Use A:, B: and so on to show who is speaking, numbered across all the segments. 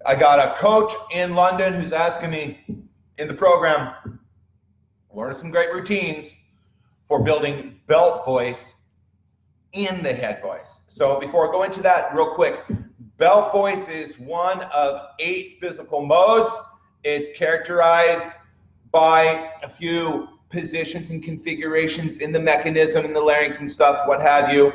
A: I got a coach in London who's asking me in the program, what are some great routines for building belt voice in the head voice? So before I go into that real quick, belt voice is one of 8 physical modes. It's characterized by a few positions and configurations in the mechanism, in the larynx and stuff, what have you.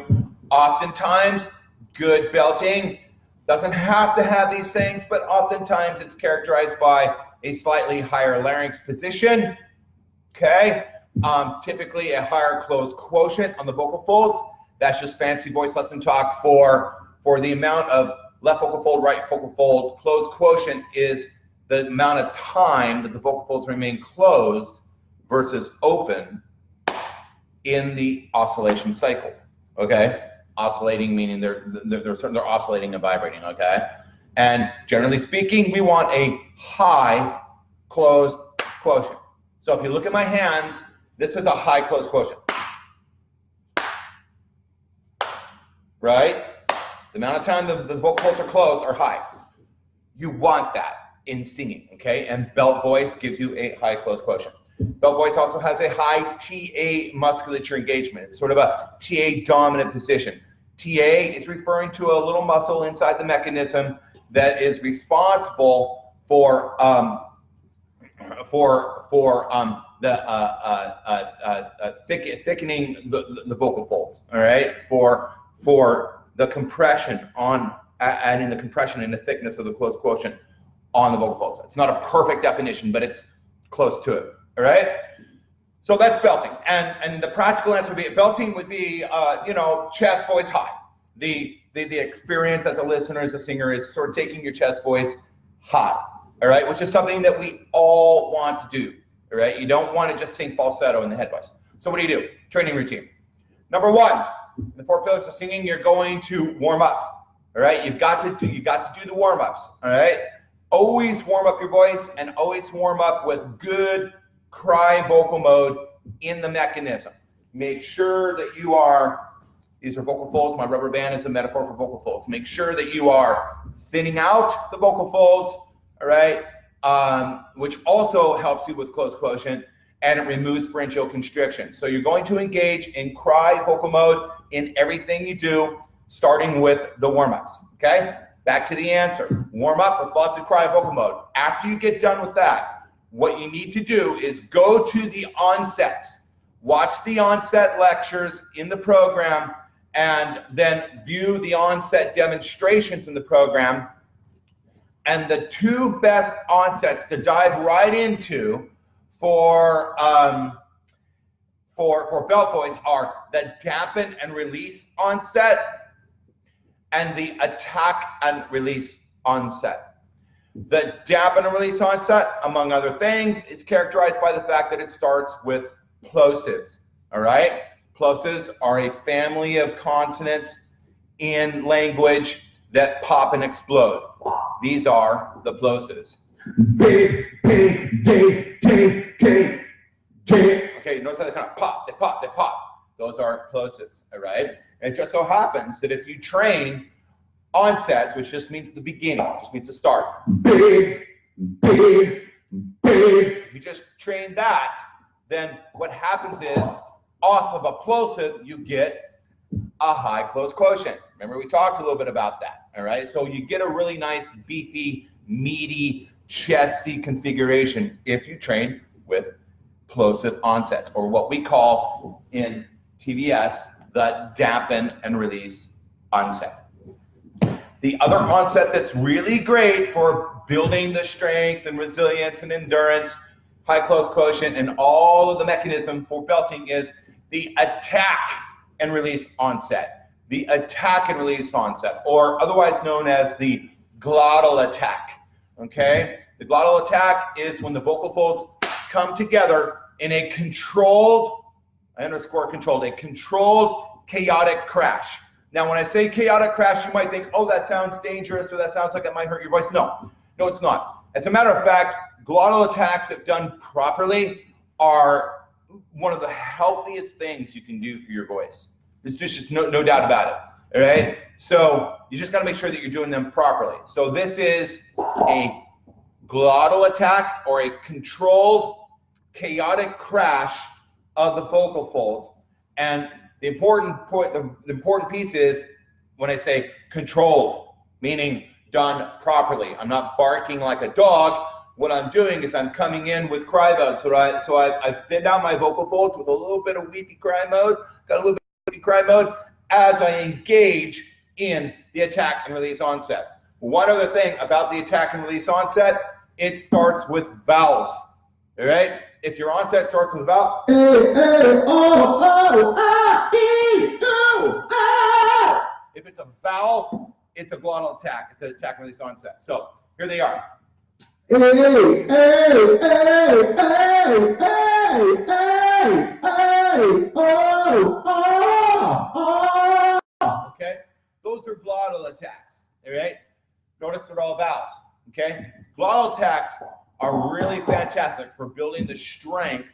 A: Oftentimes, good belting doesn't have to have these things, but oftentimes it's characterized by a slightly higher larynx position, okay? Typically a higher closed quotient on the vocal folds. That's just fancy voice lesson talk for the amount of left vocal fold, right vocal fold. Closed quotient is the amount of time that the vocal folds remain closed versus open in the oscillation cycle, okay? Oscillating meaning they're oscillating and vibrating, okay? And generally speaking, we want a high closed quotient. So if you look at my hands, this is a high closed quotient, right? The amount of time the vocal folds are closed are high. You want that in singing, okay? And belt voice gives you a high closed quotient. Belt voice also has a high TA musculature engagement. It's sort of a TA dominant position. TA is referring to a little muscle inside the mechanism that is responsible for thickening the vocal folds. All right, for the compression on adding the compression and the thickness of the closed quotient on the vocal folds. It's not a perfect definition, but it's close to it. All right, so that's belting, and the practical answer would be belting would be you know, chest voice high. The experience as a listener, as a singer, is sort of taking your chest voice high. All right, which is something that we all want to do. All right, you don't want to just sing falsetto in the head voice. So what do? Training routine. Number 1, the 4 pillars of singing. You're going to warm up. All right, you got to do the warm ups. All right, always warm up your voice and always warm up with good cry vocal mode in the mechanism. Make sure that you are, these are vocal folds, my rubber band is a metaphor for vocal folds. Make sure that you are thinning out the vocal folds, all right, which also helps you with closed quotient, and it removes pharyngeal constriction. So you're going to engage in cry vocal mode in everything you do, starting with the warm-ups, okay? Back to the answer. Warm up with lots of cry vocal mode. After you get done with that, what you need to do is go to the onsets, watch the onset lectures in the program, and then view the onset demonstrations in the program. And the 2 best onsets to dive right into for belt voice are the dampen and release onset and the attack and release onset. The dampen and release onset, among other things, is characterized by the fact that it starts with plosives, all right? Plosives are a family of consonants in language that pop and explode. These are the plosives. B, P, D, T, K, J. Okay, notice how they kind of pop, they pop, they pop. Those are plosives, all right? And it just so happens that if you train onsets, which just means the beginning, just means the start. Big, big, big. If you just train that, then what happens is, off of a plosive, you get a high closed quotient. Remember, we talked a little bit about that, all right? So you get a really nice, beefy, meaty, chesty configuration if you train with plosive onsets, or what we call in TVS, the dampen and release onset. The other onset that's really great for building the strength and resilience and endurance, high closed quotient, and all of the mechanism for belting is the attack and release onset. The attack and release onset, or otherwise known as the glottal attack, okay? The glottal attack is when the vocal folds come together in a controlled, I underscore controlled, a controlled chaotic crash. Now, when I say chaotic crash, you might think, oh, that sounds dangerous, or that sounds like it might hurt your voice. No, no, it's not. As a matter of fact, glottal attacks, if done properly, are one of the healthiest things you can do for your voice. There's just no doubt about it, all right? So you just got to make sure that you're doing them properly. So this is a glottal attack or a controlled chaotic crash of the vocal folds. And the important point, the important piece is when I say controlled, meaning done properly. I'm not barking like a dog. What I'm doing is I'm coming in with cry mode. So I've thinned out my vocal folds with a little bit of weepy cry mode, got a little bit of weepy cry mode as I engage in the attack and release onset. One other thing about the attack and release onset, it starts with vowels, all right? If your onset starts with a vowel, if it's a vowel, it's a glottal attack. It's an attack and release onset. So here they are. Okay, those are glottal attacks, all right? Notice they're all vowels, okay? Glottal attacks are really fantastic for building the strength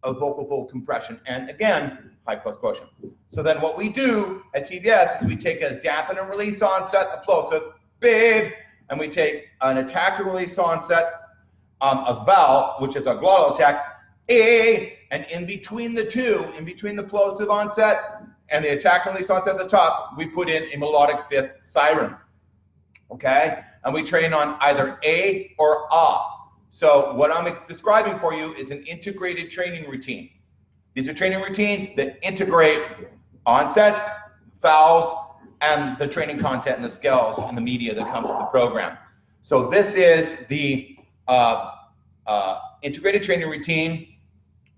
A: of vocal fold compression and, again, high plus quotient. So then what we do at TVS is we take a dampen and release onset, a plosive, big, and we take an attack and release onset, a vowel, which is a glottal attack, A, and in between the two, in between the plosive onset and the attack and release onset at the top, we put in a melodic fifth siren, okay? And we train on either A or Ah. So what I'm describing for you is an integrated training routine. These are training routines that integrate onsets, vowels, and the training content and the skills and the media that comes with the program. So this is the integrated training routine.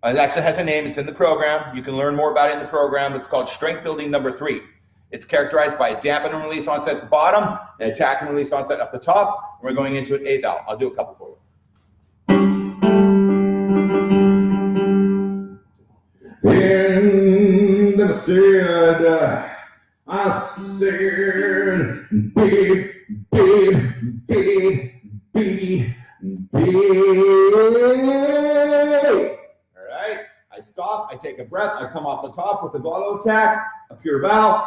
A: It actually has a name. It's in the program. You can learn more about it in the program. It's called Strength Building Number 3. It's characterized by a dampen and release onset at the bottom, an attack and release onset at the top. And we're going into an A vowel. I'll do a couple for you. And I said, babe, babe, babe, baby, babe. All right, I stop, I take a breath, I come off the top with a glottal attack, a pure vowel.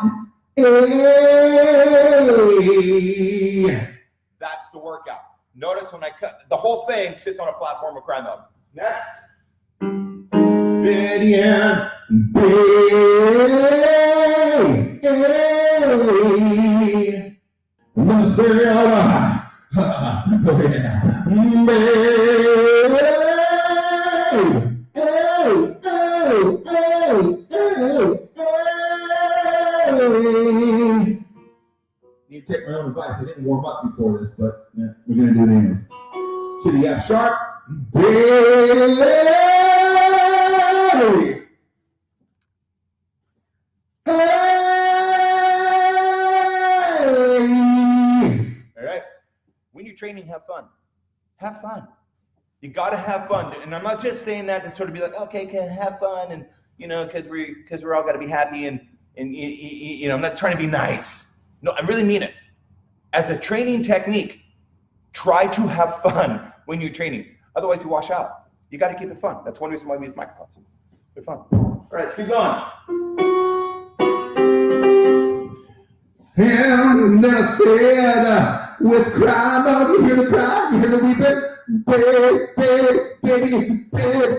A: That's the workout. Notice when I cut, the whole thing sits on a platform of cry mode. Next. Yeah. You take my own advice. I didn't warm up before this, but yeah, we're going to do it anyways. To the F sharp. All right. When you're training, have fun. Have fun. You got to have fun. And I'm not just saying that to sort of be like, okay, can have fun, and you know, because we're all got to be happy, and you know, I'm not trying to be nice. No, I really mean it. As a training technique, try to have fun when you're training. Otherwise, you wash out. You got to keep it fun. That's one reason why we use microphones. They're fun. All right, let's keep going. And then I said, with cry mode, you hear the cry, you hear the weeping, baby, baby, baby, baby.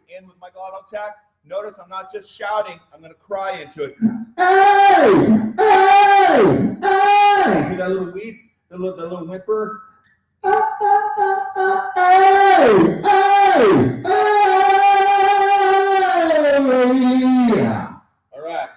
A: In with my glottal attack. Notice I'm not just shouting, I'm going to cry into it. Hey! Hey! Hey! Hear that little weep, the little whimper? Hey! Hey! Hey! All right.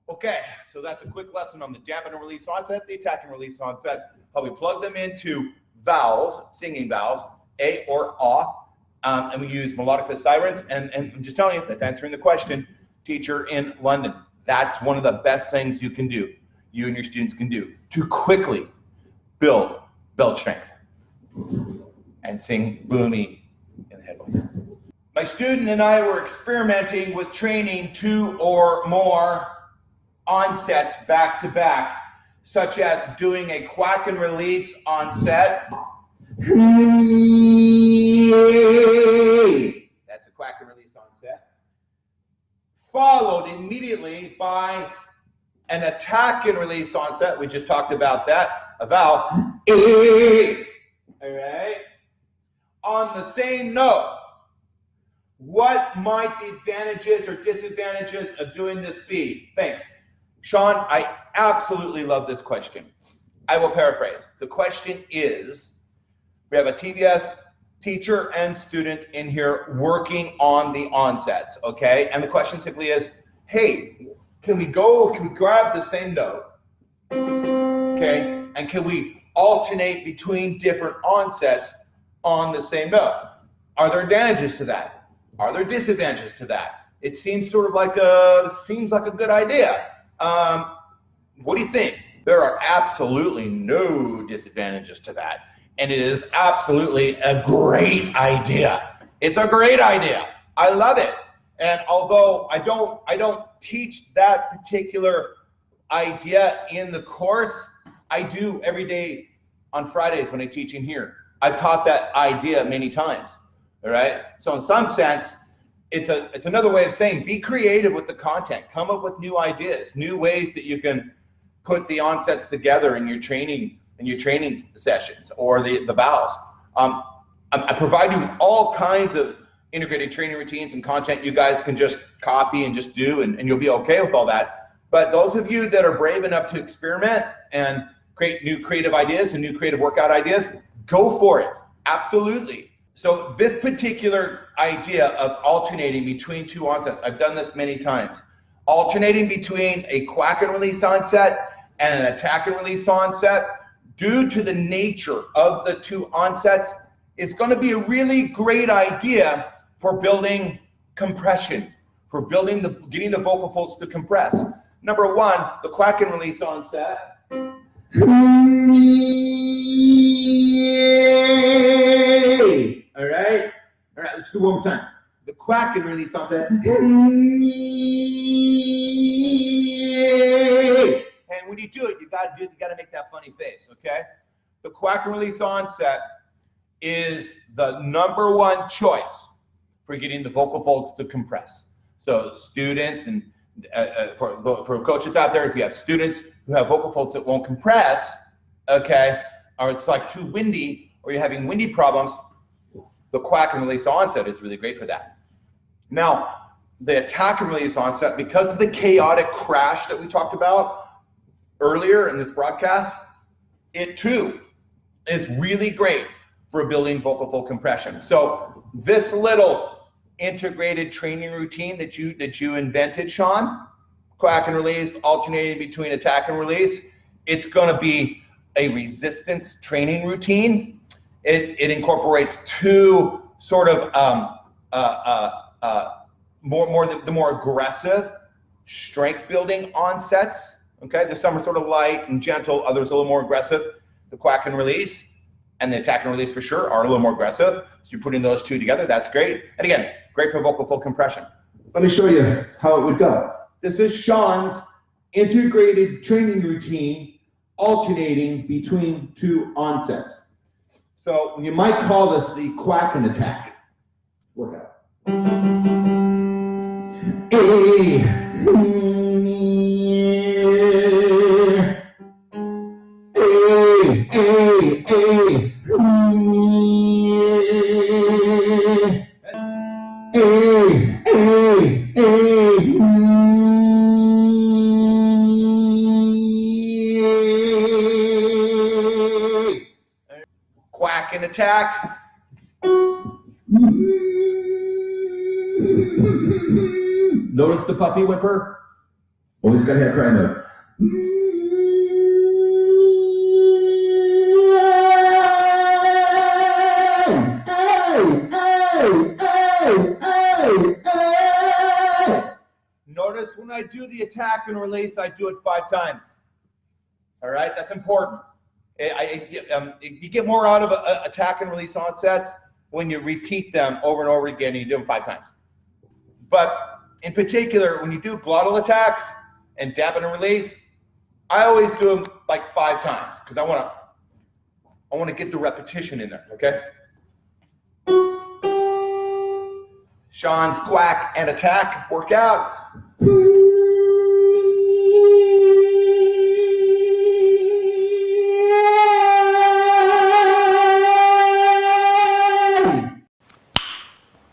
A: Okay, so that's a quick lesson on the dampen and release onset, the attack and release onset, how we plug them into vowels, singing vowels, A or Ah. And we use melodic fifth sirens, and I'm just telling you, that's answering the question, teacher in London. That's one of the best things you can do, you and your students can do, to quickly build strength and sing boomy in the head voice. My student and I were experimenting with training 2 or more onsets back to back, such as doing a quack and release onset. That's a quack and release onset. followed immediately by an attack and release onset. We just talked about that. A vowel. All right. On the same note. What might the advantages or disadvantages of doing this be? Thanks. Sean, I absolutely love this question. I will paraphrase. The question is, we have a TVS teacher and student in here working on the onsets, okay? And the question simply is, hey, can we grab the same note, okay? And can we alternate between different onsets on the same note? Are there advantages to that? Are there disadvantages to that? It seems sort of like a good idea. What do you think? There are absolutely no disadvantages to that. And it is absolutely a great idea. It's a great idea. I love it. And although I don't teach that particular idea in the course, I do every day on Fridays when I teach in here. I've taught that idea many times. All right. So in some sense, it's another way of saying be creative with the content. Come up with new ideas, new ways that you can put the onsets together in your training sessions or the vowels. I provide you with all kinds of integrated training routines and content you guys can just copy and just do, and you'll be okay with all that. But those of you that are brave enough to experiment and create new creative ideas and new creative workout ideas, go for it. Absolutely. So this particular idea of alternating between two onsets, I've done this many times. Alternating between a quack and release onset and an attack and release onset, due to the nature of the two onsets, is going to be a really great idea for building compression, for getting the vocal folds to compress. Number one, the quack and release onset. All right, let's do one more time. The quack and release onset. And when you do it, you gotta make that funny face, okay? The quack and release onset is the number one choice for getting the vocal folds to compress. So students and for coaches out there, if you have students who have vocal folds that won't compress, okay, or it's like too windy, or you're having windy problems, the quack and release onset is really great for that. Now, the attack and release onset, because of the chaotic crash that we talked about earlier in this broadcast, it too is really great for building vocal fold compression. So this little integrated training routine that you invented, Sean, quack and release, alternating between attack and release, it's going to be a resistance training routine. It incorporates two sort of the more aggressive strength building onsets. Okay, there's some are sort of light and gentle, others a little more aggressive. The quack and release and the attack and release for sure are a little more aggressive. So you're putting those two together, that's great. And again, great for vocal fold compression. Let me show you how it would go. This is Sean's integrated training routine alternating between two onsets. So you might call this the quack and attack workout. Quack and attack. Notice the puppy whimper? Always gotta have cry note. Notice when I do the attack and release, I do it 5 times. All right, that's important. You get more out of attack and release onsets when you repeat them over and over again and you do them 5 times. But in particular, when you do glottal attacks and dampen and release, I always do them like 5 times because I want to get the repetition in there, okay? Sean's quack and attack workout.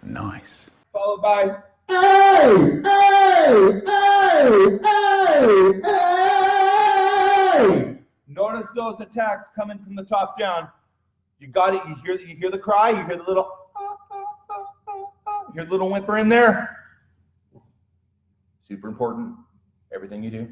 B: Nice.
A: Followed by notice those attacks coming from the top down. You got it. You hear the cry. You hear the little. You hear the little whimper in there. Super important. Everything you do.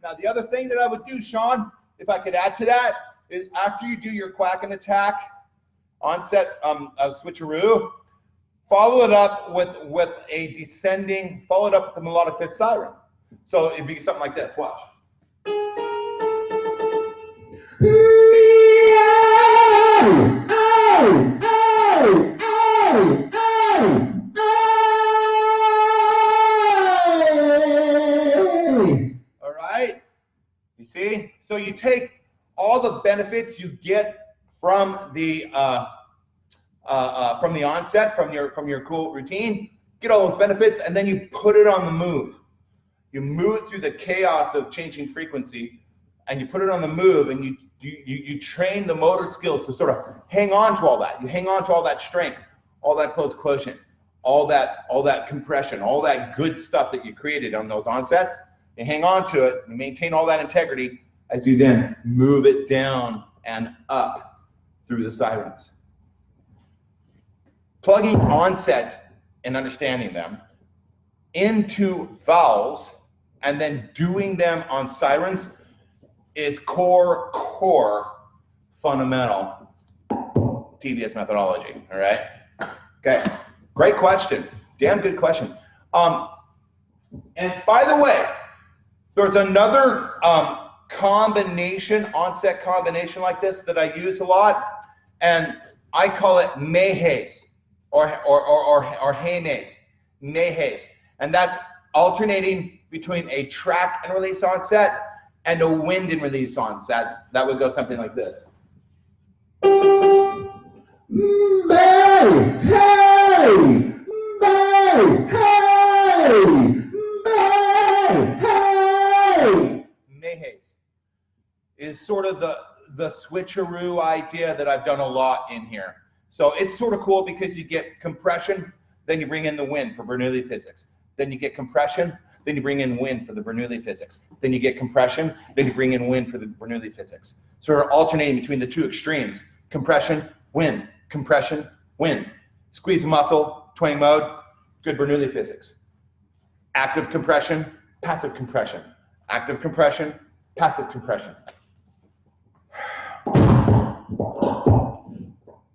A: Now, the other thing that I would do, Sean, if I could add to that, is after you do your quack and attack onset switcheroo, follow it up with a descending, follow it up with the melodic fifth siren. So it'd be something like this. Watch. You see? So you take all the benefits you get from the onset, from your cool routine, get all those benefits, and then you put it on the move. You move it through the chaos of changing frequency, and you put it on the move, and you train the motor skills to sort of hang on to all that. You hang on to all that strength, all that close quotient, all that compression, all that good stuff that you created on those onsets. You hang on to it, you maintain all that integrity as you then move it down and up through the sirens. Plugging onsets and understanding them into vowels and then doing them on sirens is core fundamental TVS methodology, all right? Okay, great question, damn good question. And by the way, there's another onset combination like this that I use a lot, and I call it Mayhays or Haymays, Mayhays, and that's alternating between a track and release onset and a wind and release onset. That would go something like this. Mayhays is sort of the switcheroo idea that I've done a lot in here. So it's sort of cool because you get compression, then you bring in the wind for Bernoulli physics. Then you get compression, then you bring in wind for the Bernoulli physics. Then you get compression, then you bring in wind for the Bernoulli physics. So we're alternating between the two extremes: compression, wind, compression, wind. Squeeze a muscle, twang mode, good Bernoulli physics. Active compression, passive compression. Active compression, passive compression.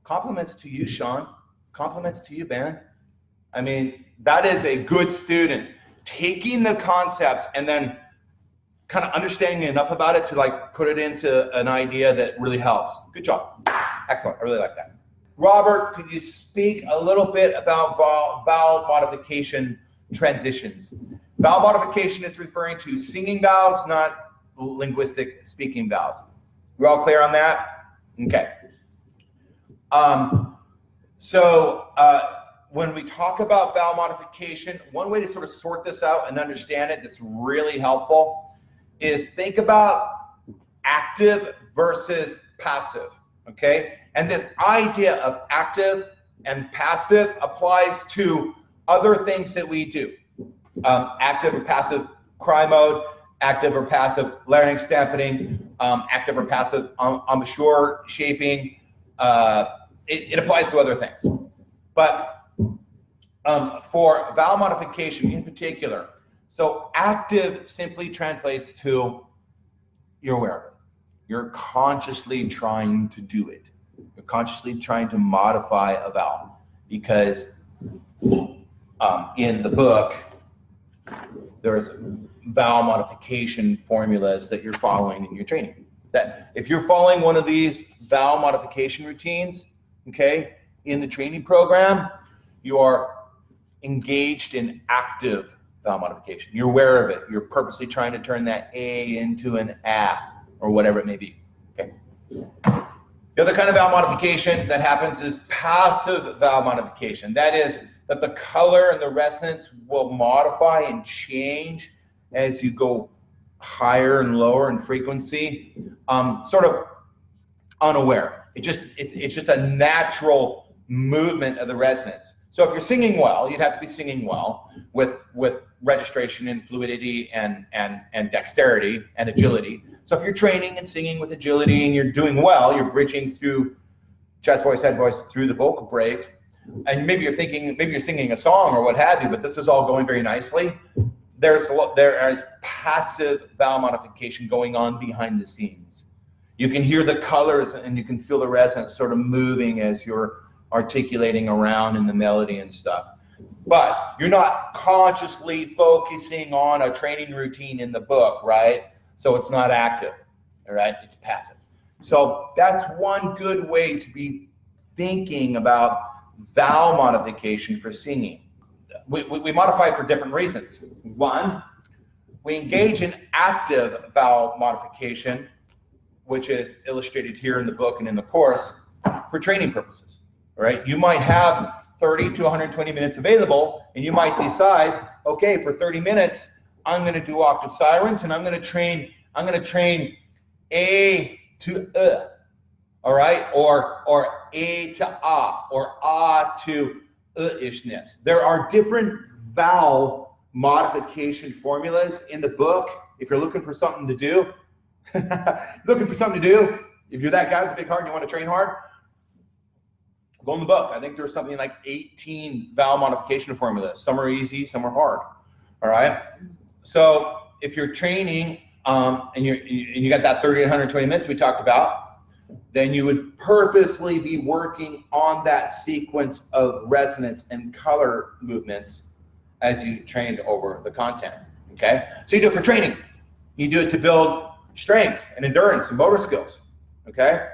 A: Compliments to you, Sean. Compliments to you, Ben. I mean, that is a good student. Taking the concepts and then kind of understanding enough about it to like put it into an idea that really helps. Good job. Excellent. I really like that. Robert, could you speak a little bit about vowel modification transitions? Vowel modification is referring to singing vowels, not linguistic speaking vowels. We're all clear on that? Okay. When we talk about vowel modification, one way to sort of sort this out and understand it that's really helpful is think about active versus passive, okay? And this idea of active and passive applies to other things that we do. Active or passive cry mode, active or passive larynx dampening, active or passive embouchure shaping. It applies to other things. But for vowel modification in particular, so active simply translates to you're aware of it. You're consciously trying to do it. You're consciously trying to modify a vowel because in the book, there's vowel modification formulas that you're following in your training. That if you're following one of these vowel modification routines, okay, in the training program, you are engaged in active vowel modification. You're aware of it. You're purposely trying to turn that A into an A or whatever it may be. Okay. The other kind of vowel modification that happens is passive vowel modification. That is that the color and the resonance will modify and change as you go higher and lower in frequency, sort of unaware. It's just a natural movement of the resonance. So if you're singing well, you'd have to be singing well with registration and fluidity and dexterity and agility. So if you're training and singing with agility and you're doing well, you're bridging through chest voice, head voice, through the vocal break, and maybe you're singing a song or what have you, but this is all going very nicely. There is passive vowel modification going on behind the scenes. You can hear the colors and you can feel the resonance sort of moving as you're articulating around in the melody and stuff. But you're not consciously focusing on a training routine in the book, right? So it's not active, all right? It's passive. So that's one good way to be thinking about vowel modification for singing. We modify for different reasons. One, we engage in active vowel modification, which is illustrated here in the book and in the course, for training purposes, right? You might have 30 to 120 minutes available, and you might decide, okay, for 30 minutes, I'm going to do octave sirens, and I'm going to train A to all right, or A to or to ishness. There are different vowel modification formulas in the book. If you're looking for something to do, if you're that guy with a big heart and you want to train hard, go in the book. I think there's something like 18 vowel modification formulas. Some are easy, some are hard. All right. So if you're training and you got that 30 to 120 minutes we talked about, then you would purposely be working on that sequence of resonance and color movements as you trained over the content. Okay. So you do it for training. You do it to build strength and endurance and motor skills. Okay.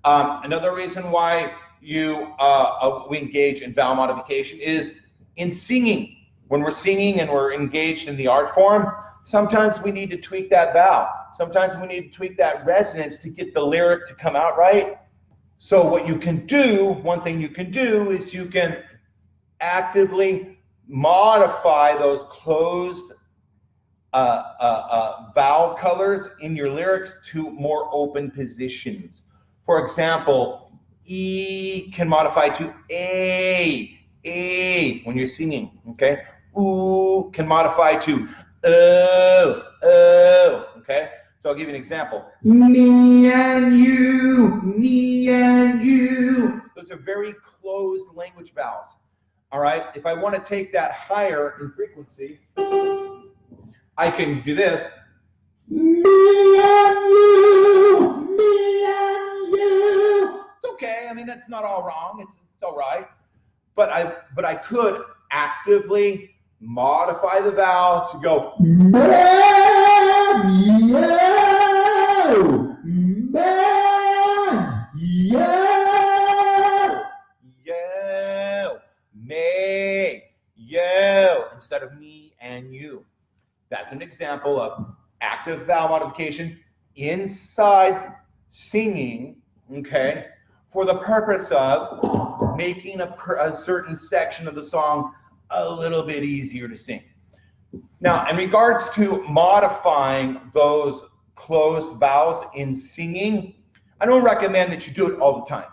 A: Another reason why we engage in vowel modification is in singing. When we're singing and we're engaged in the art form, sometimes we need to tweak that vowel. Sometimes we need to tweak that resonance to get the lyric to come out right. So what you can do, one thing you can do is you can actively modify those closed vowel colors in your lyrics to more open positions. For example, E can modify to A when you're singing, okay? Oo can modify to O, okay? So I'll give you an example. Me and you. Those are very closed language vowels, all right? If I want to take that higher in frequency, I can do this. Me and you. It's okay. I mean, that's not all wrong. It's all right. But I could actively modify the vowel to go instead of me and you. That's an example of active vowel modification inside singing, okay, for the purpose of making a certain section of the song a little bit easier to sing. Now, in regards to modifying those closed vowels in singing, I don't recommend that you do it all the time.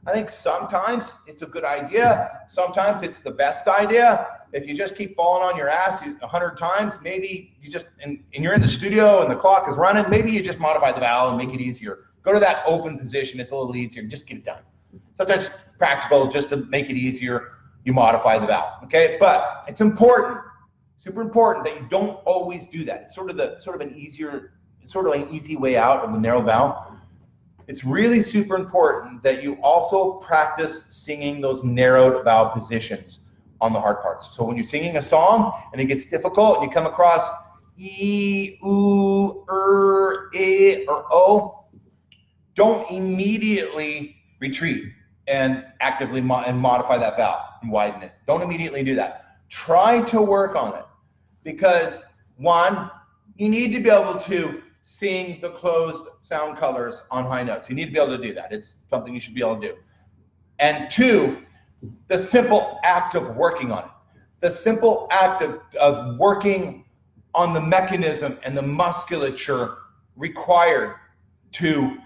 A: I think sometimes it's a good idea. Sometimes it's the best idea. If you just keep falling on your ass 100 times, maybe you just, and you're in the studio and the clock is running, maybe you just modify the vowel and make it easier. Go to that open position. It's a little easier. Just get it done. Sometimes it's practical just to make it easier. You modify the vowel, okay? But it's important, super important that you don't always do that. It's sort of an easy way out of the narrow vowel. It's really super important that you also practice singing those narrowed vowel positions on the hard parts. So when you're singing a song and it gets difficult, you come across E, oo, er, e, or o, don't immediately retreat and actively modify that valve and widen it. Don't immediately do that. Try to work on it, because one, you need to be able to sing the closed sound colors on high notes. You need to be able to do that. It's something you should be able to do. And two, the simple act of working on it. The simple act of working on the mechanism and the musculature required to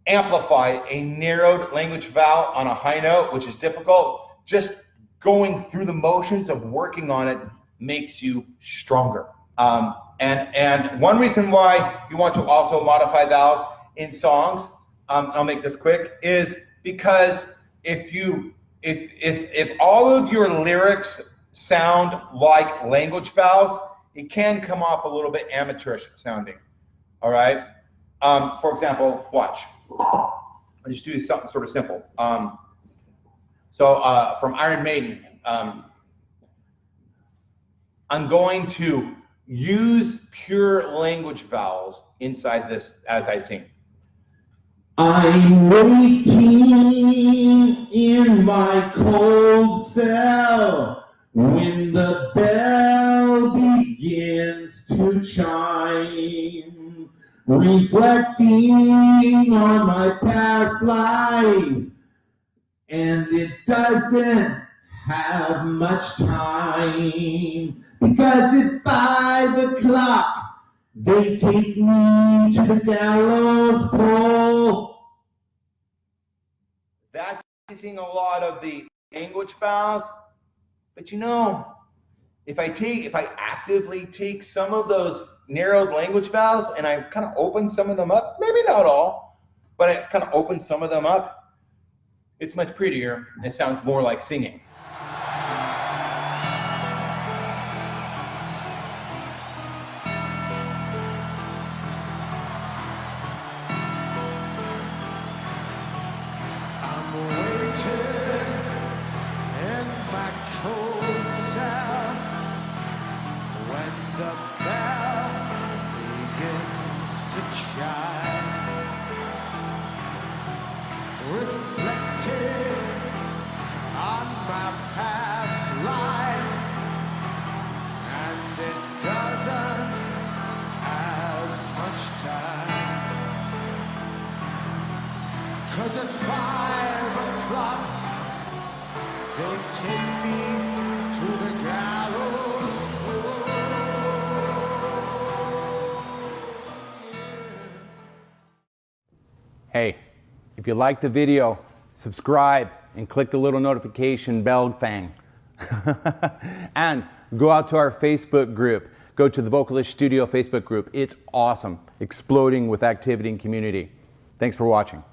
A: amplify a narrowed language vowel on a high note, which is difficult. Just going through the motions of working on it makes you stronger. And one reason why you want to also modify vowels in songs, I'll make this quick, is because if all of your lyrics sound like language vowels, it can come off a little bit amateurish sounding. All right. For example, watch. I'll just do something sort of simple. From Iron Maiden, I'm going to use pure language vowels inside this as I sing. I'm waiting in my cold cell when the bell begins to chime, reflecting on my past life, and it doesn't have much time, because at 5 o'clock they take me to the gallows pole. That's using a lot of the language vowels, but you know, if I actively take some of those narrowed language vowels and I kind of open some of them up, maybe not all, but I kind of open some of them up, it's much prettier. It sounds more like singing.
B: Cause at 5 o'clock they take me to the gallows pole.
C: Hey, if you liked the video, subscribe and click the little notification bell thing. And go out to our Facebook group. Go to the Vocalist Studio Facebook group. It's awesome, exploding with activity and community. Thanks for watching.